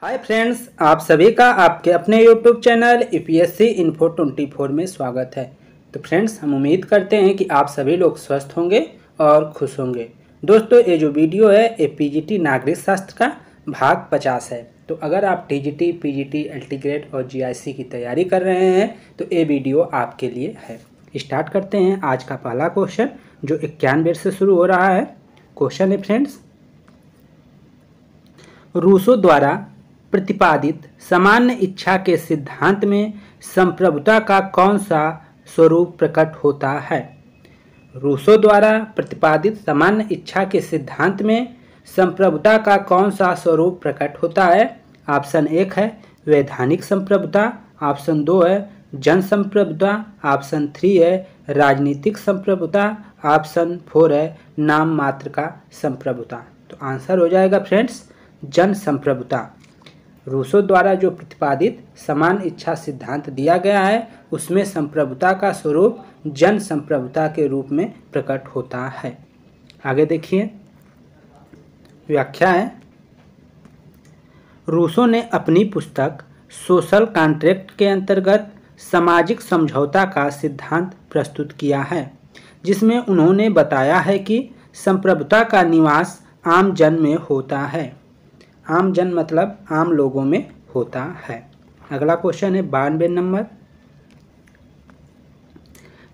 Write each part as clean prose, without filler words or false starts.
Hi friends, आप सभी का आपके अपने यूट्यूब चैनल यूपीएससी इन्फो 24 में स्वागत है। तो फ्रेंड्स, हम उम्मीद करते हैं कि आप सभी लोग स्वस्थ होंगे और खुश होंगे। दोस्तों, ये जो वीडियो है ये पीजीटी नागरिक शास्त्र का भाग 50 है। तो अगर आप टीजीटी, पीजीटी, एलटी ग्रेड और जीआईसी की तैयारी कर रहे हैं तो ये वीडियो आपके लिए है। स्टार्ट करते हैं आज का पहला क्वेश्चन, जो 91 से शुरू हो रहा है। क्वेश्चन है फ्रेंड्स, रूसो द्वारा प्रतिपादित सामान्य इच्छा के सिद्धांत में संप्रभुता का कौन सा स्वरूप प्रकट होता है? रूसो द्वारा प्रतिपादित सामान्य इच्छा के सिद्धांत में संप्रभुता का कौन सा स्वरूप प्रकट होता है? ऑप्शन 1 है वैधानिक संप्रभुता, ऑप्शन 2 है जन संप्रभुता, ऑप्शन 3 है राजनीतिक संप्रभुता, ऑप्शन 4 है नाम मात्र का संप्रभुता। तो आंसर हो जाएगा फ्रेंड्स जन संप्रभुता। रूसो द्वारा जो प्रतिपादित समान इच्छा सिद्धांत दिया गया है उसमें संप्रभुता का स्वरूप जन संप्रभुता के रूप में प्रकट होता है। आगे देखिए, व्याख्या है। रूसो ने अपनी पुस्तक सोशल कॉन्ट्रैक्ट के अंतर्गत सामाजिक समझौता का सिद्धांत प्रस्तुत किया है, जिसमें उन्होंने बताया है कि संप्रभुता का निवास आम जन में होता है। आम जन मतलब आम लोगों में होता है। अगला क्वेश्चन है 92 नंबर,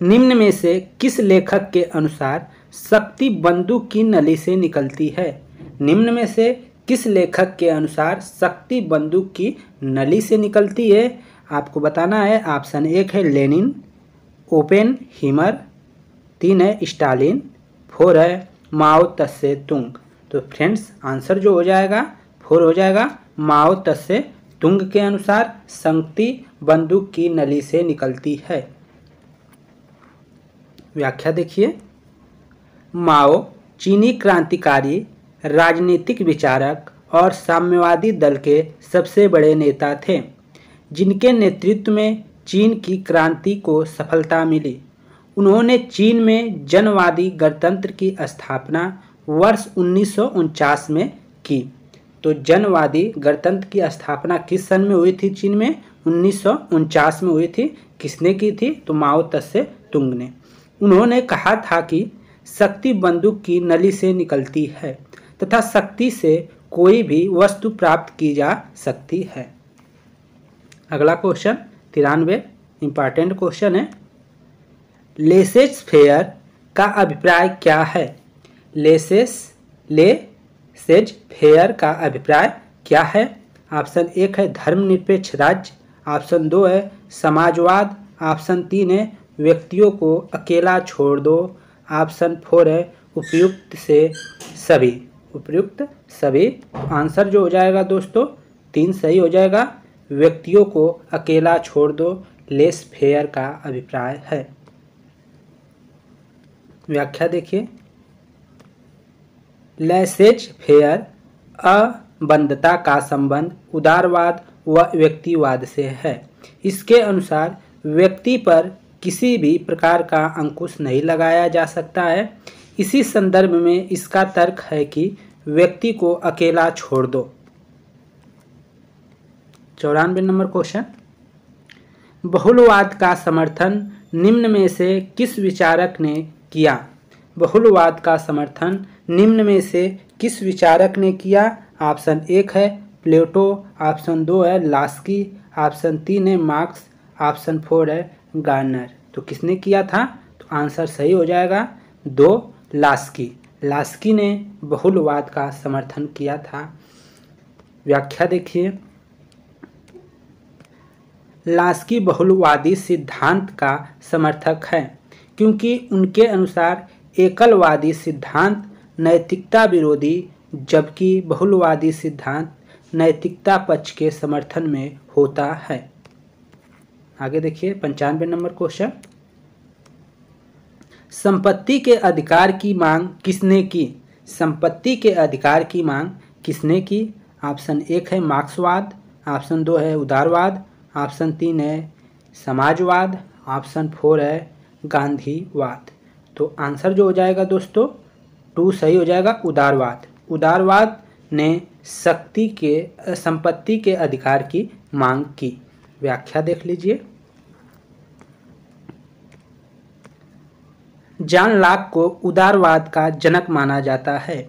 निम्न में से किस लेखक के अनुसार शक्ति बंदूक की नली से निकलती है? निम्न में से किस लेखक के अनुसार शक्ति बंदूक की नली से निकलती है? आपको बताना है। ऑप्शन 1 है लेनिन, ओपेनहीमर, 3 है स्टालिन, 4 है माओ त्से तुंग। तो फ्रेंड्स आंसर जो हो जाएगा 4 हो जाएगा माओ त्से तुंग के अनुसार शक्ति बंदूक की नली से निकलती है। व्याख्या देखिए। माओ चीनी क्रांतिकारी, राजनीतिक विचारक और साम्यवादी दल के सबसे बड़े नेता थे, जिनके नेतृत्व में चीन की क्रांति को सफलता मिली। उन्होंने चीन में जनवादी गणतंत्र की स्थापना वर्ष 1949 में की। तो जनवादी गणतंत्र की स्थापना किस सन में हुई थी? चीन में 1949 में हुई थी। किसने की थी? तो माओ त्से तुंग ने। उन्होंने कहा था कि शक्ति बंदूक की नली से निकलती है तथा शक्ति से कोई भी वस्तु प्राप्त की जा सकती है। अगला क्वेश्चन 93 इंपॉर्टेंट क्वेश्चन है, लेसेस फेयर का अभिप्राय क्या है? लेसेस फेयर का अभिप्राय क्या है? ऑप्शन 1 है धर्मनिरपेक्ष राज्य, ऑप्शन 2 है समाजवाद, ऑप्शन 3 है व्यक्तियों को अकेला छोड़ दो, ऑप्शन 4 है उपयुक्त सभी। आंसर जो हो जाएगा दोस्तों 3 सही हो जाएगा। व्यक्तियों को अकेला छोड़ दो लेस फेयर का अभिप्राय है। व्याख्या देखिए। लेसेज फेयर अबंधता का संबंध उदारवाद व व्यक्तिवाद से है। इसके अनुसार व्यक्ति पर किसी भी प्रकार का अंकुश नहीं लगाया जा सकता है। इसी संदर्भ में इसका तर्क है कि व्यक्ति को अकेला छोड़ दो। 94 नंबर क्वेश्चन, बहुलवाद का समर्थन निम्न में से किस विचारक ने किया? बहुलवाद का समर्थन निम्न में से किस विचारक ने किया? ऑप्शन 1 है प्लेटो, ऑप्शन 2 है लास्की, ऑप्शन 3 है मार्क्स, ऑप्शन 4 है गार्नर। तो किसने किया था? तो आंसर सही हो जाएगा 2 लास्की ने बहुलवाद का समर्थन किया था। व्याख्या देखिए। लास्की बहुलवादी सिद्धांत का समर्थक है क्योंकि उनके अनुसार एकलवादी सिद्धांत नैतिकता विरोधी, जबकि बहुलवादी सिद्धांत नैतिकता पक्ष के समर्थन में होता है। आगे देखिए 95 नंबर क्वेश्चन, संपत्ति के अधिकार की मांग किसने की? संपत्ति के अधिकार की मांग किसने की? ऑप्शन 1 है मार्क्सवाद, ऑप्शन 2 है उदारवाद, ऑप्शन 3 है समाजवाद, ऑप्शन 4 है गांधीवाद। तो आंसर जो हो जाएगा दोस्तों 2 सही हो जाएगा उदारवाद। उदारवाद ने संपत्ति के अधिकार की मांग की। व्याख्या देख लीजिए। जॉन लॉक को उदारवाद का जनक माना जाता है।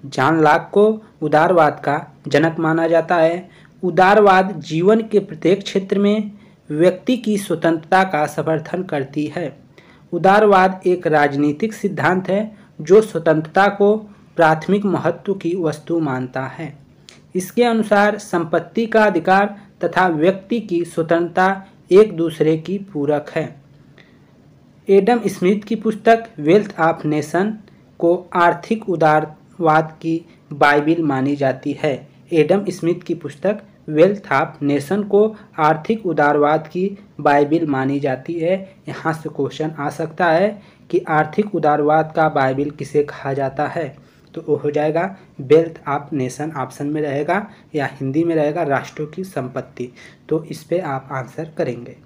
जॉन लॉक को उदारवाद का जनक माना जाता है। उदारवाद जीवन के प्रत्येक क्षेत्र में व्यक्ति की स्वतंत्रता का समर्थन करती है। उदारवाद एक राजनीतिक सिद्धांत है जो स्वतंत्रता को प्राथमिक महत्व की वस्तु मानता है। इसके अनुसार संपत्ति का अधिकार तथा व्यक्ति की स्वतंत्रता एक दूसरे की पूरक है। एडम स्मिथ की पुस्तक वेल्थ ऑफ नेशन को आर्थिक उदारवाद की बाइबिल मानी जाती है। एडम स्मिथ की पुस्तक वेल्थ ऑफ नेशन को आर्थिक उदारवाद की बाइबिल मानी जाती है। यहाँ से क्वेश्चन आ सकता है कि आर्थिक उदारवाद का बाइबिल किसे कहा जाता है, तो वो हो जाएगा वेल्थ ऑफ नेशन ऑप्शन में रहेगा, या हिंदी में रहेगा राष्ट्रों की संपत्ति। तो इस पे आप आंसर करेंगे।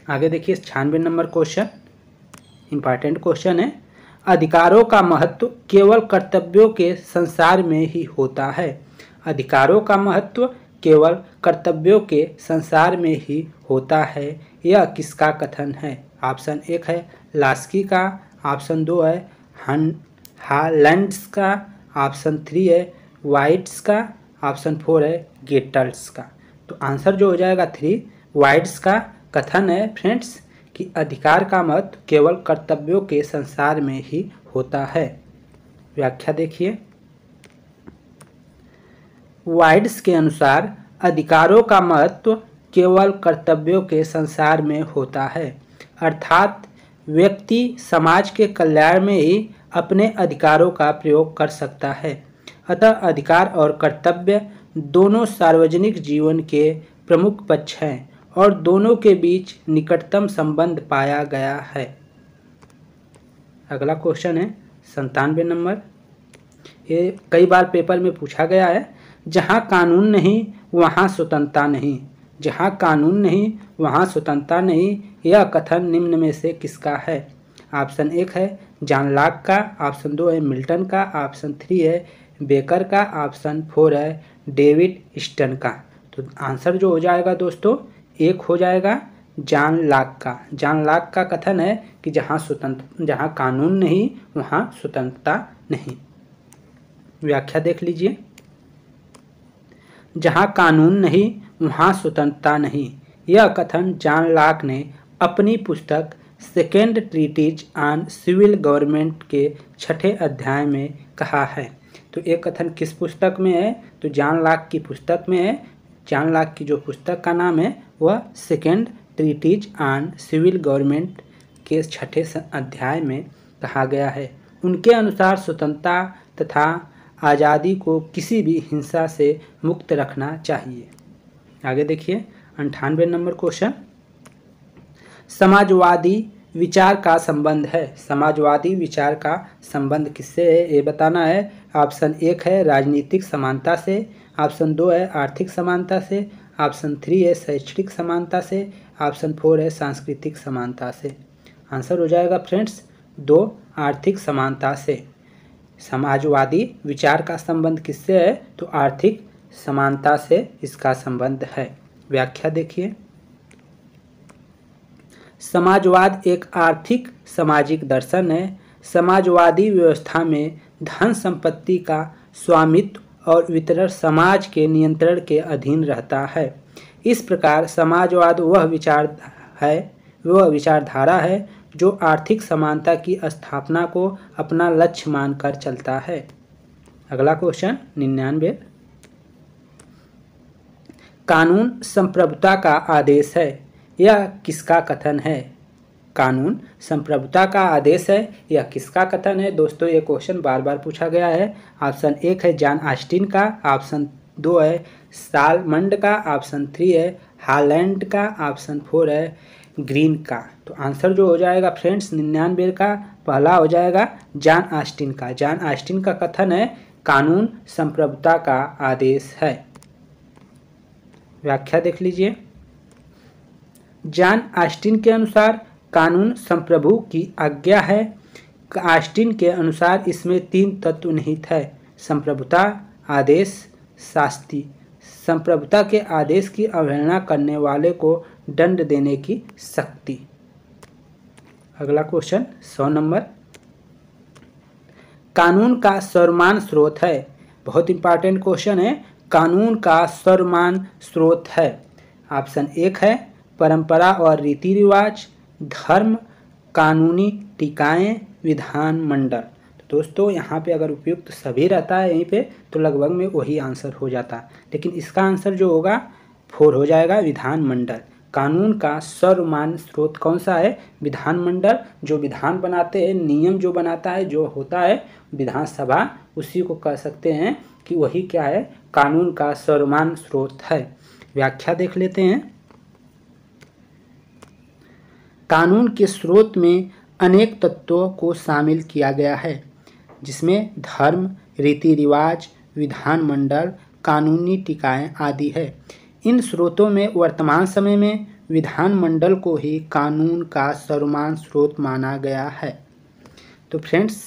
आगे देखिए 96 नंबर क्वेश्चन, इम्पॉर्टेंट क्वेश्चन है। अधिकारों का महत्व केवल कर्तव्यों के संसार में ही होता है। अधिकारों का महत्व केवल कर्तव्यों के संसार में ही होता है, यह किसका कथन है? ऑप्शन 1 है लास्की का, ऑप्शन 2 है हालैंड्स का, ऑप्शन 3 है वाइट्स का, ऑप्शन 4 है गेटल्स का। तो आंसर जो हो जाएगा 3 वाइट्स का कथन है फ्रेंड्स कि अधिकार का महत्व केवल कर्तव्यों के संसार में ही होता है। व्याख्या देखिए। वाइट्स के अनुसार अधिकारों का महत्व केवल कर्तव्यों के संसार में होता है, अर्थात व्यक्ति समाज के कल्याण में ही अपने अधिकारों का प्रयोग कर सकता है। अतः अधिकार और कर्तव्य दोनों सार्वजनिक जीवन के प्रमुख पक्ष हैं और दोनों के बीच निकटतम संबंध पाया गया है। अगला क्वेश्चन है 97 नंबर। ये कई बार पेपर में पूछा गया है। जहाँ कानून नहीं वहाँ स्वतंत्रता नहीं, जहाँ कानून नहीं वहाँ स्वतंत्रता नहीं, यह कथन निम्न में से किसका है? ऑप्शन 1 है जॉन लॉक का, ऑप्शन 2 है मिल्टन का, ऑप्शन 3 है बेकर का, ऑप्शन 4 है डेविड स्टन का। तो आंसर जो हो जाएगा दोस्तों 1 हो जाएगा जॉन लॉक का। जॉन लॉक का कथन है कि जहाँ कानून नहीं वहाँ स्वतंत्रता नहीं। व्याख्या देख लीजिए। जहाँ कानून नहीं वहाँ स्वतंत्रता नहीं, यह कथन जॉन लॉक ने अपनी पुस्तक second treatise on civil government के 6ठे अध्याय में कहा है। तो ये कथन किस पुस्तक में है? तो जॉन लॉक की पुस्तक में है। जॉन लॉक की जो पुस्तक का नाम है वह second treatise on civil government के 6ठे अध्याय में कहा गया है। उनके अनुसार स्वतंत्रता तथा आज़ादी को किसी भी हिंसा से मुक्त रखना चाहिए। आगे देखिए 98 नंबर क्वेश्चन। समाजवादी विचार का संबंध है। समाजवादी विचार का संबंध किससे है ये बताना है। ऑप्शन 1 है राजनीतिक समानता से, ऑप्शन 2 है आर्थिक समानता से, ऑप्शन 3 है शैक्षणिक समानता से, ऑप्शन 4 है सांस्कृतिक समानता से। आंसर हो जाएगा फ्रेंड्स 2 आर्थिक समानता से। समाजवादी विचार का संबंध किससे है? तो आर्थिक समानता से इसका संबंध है। व्याख्या देखिए। समाजवाद एक आर्थिक सामाजिक दर्शन है। समाजवादी व्यवस्था में धन संपत्ति का स्वामित्व और वितरण समाज के नियंत्रण के अधीन रहता है। इस प्रकार समाजवाद वह विचारधारा है जो आर्थिक समानता की स्थापना को अपना लक्ष्य मानकर चलता है। अगला क्वेश्चन 99। कानून संप्रभुता का आदेश है, यह किसका कथन है? कानून संप्रभुता का आदेश है, यह किसका कथन है? दोस्तों ये क्वेश्चन बार बार पूछा गया है। ऑप्शन 1 है जॉन ऑस्टिन का, ऑप्शन 2 है सालमंड का, ऑप्शन 3 है हालैंड का, ऑप्शन 4 है ग्रीन का। तो आंसर जो हो जाएगा फ्रेंड्स 99 का पहला हो जाएगा जॉन ऑस्टिन का। जॉन ऑस्टिन का कथन है कानून संप्रभुता का आदेश है। व्याख्या देख लीजिए। जॉन ऑस्टिन के अनुसार कानून संप्रभु की आज्ञा है। ऑस्टिन के अनुसार इसमें 3 तत्व निहित है: संप्रभुता, आदेश शास्ति, संप्रभुता के आदेश की अवहेलना करने वाले को दंड देने की शक्ति। अगला क्वेश्चन 100 नंबर, कानून का सर्वमान्य स्रोत है। बहुत इंपॉर्टेंट क्वेश्चन है, कानून का सर्वमान्य स्रोत है। ऑप्शन 1 है परंपरा और रीति रिवाज, धर्म, कानूनी टीकाएं, विधान मंडल। तो दोस्तों यहाँ पे अगर उपयुक्त सभी रहता है यहीं पे तो लगभग में वही आंसर हो जाता, लेकिन इसका आंसर जो होगा 4 हो जाएगा, विधान मंडल। कानून का सर्वमान्य स्रोत कौन सा है? विधान मंडल। जो विधान बनाते हैं, नियम जो बनाता है, जो होता है विधानसभा, उसी को कह सकते हैं कि वही क्या है, कानून का सर्वमान्य स्रोत है। व्याख्या देख लेते हैं। कानून के स्रोत में अनेक तत्वों को शामिल किया गया है, जिसमें धर्म, रीति रिवाज, विधान मंडल, कानूनी टीकाएं आदि है। इन स्रोतों में वर्तमान समय में विधान मंडल को ही कानून का सर्वमान्य स्रोत माना गया है। तो फ्रेंड्स,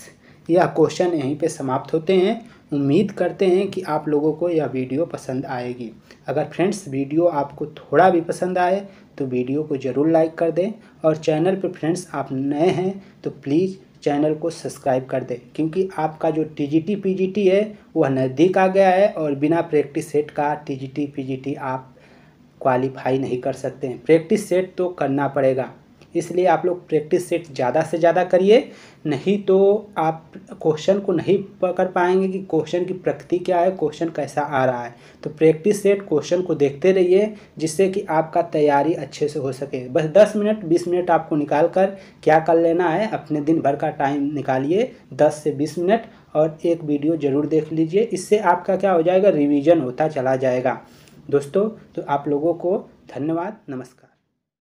यह क्वेश्चन यहीं पे समाप्त होते हैं। उम्मीद करते हैं कि आप लोगों को यह वीडियो पसंद आएगी। अगर फ्रेंड्स वीडियो आपको थोड़ा भी पसंद आए तो वीडियो को ज़रूर लाइक कर दें, और चैनल पर फ्रेंड्स आप नए हैं तो प्लीज़ चैनल को सब्सक्राइब कर दें, क्योंकि आपका जो टीजीटी पीजीटी है वह नज़दीक आ गया है और बिना प्रैक्टिस सेट का टीजीटी पीजीटी आप क्वालिफाई नहीं कर सकते हैं। प्रैक्टिस सेट तो करना पड़ेगा, इसलिए आप लोग प्रैक्टिस सेट ज़्यादा से ज़्यादा करिए, नहीं तो आप क्वेश्चन को नहीं पकड़ पाएंगे कि क्वेश्चन की प्रकृति क्या है, क्वेश्चन कैसा आ रहा है। तो प्रैक्टिस सेट क्वेश्चन को देखते रहिए, जिससे कि आपका तैयारी अच्छे से हो सके। बस 10 मिनट 20 मिनट आपको निकाल कर क्या कर लेना है, अपने दिन भर का टाइम निकालिए 10 से 20 मिनट और एक वीडियो ज़रूर देख लीजिए। इससे आपका क्या हो जाएगा, रिवीजन होता चला जाएगा। दोस्तों तो आप लोगों को धन्यवाद, नमस्कार।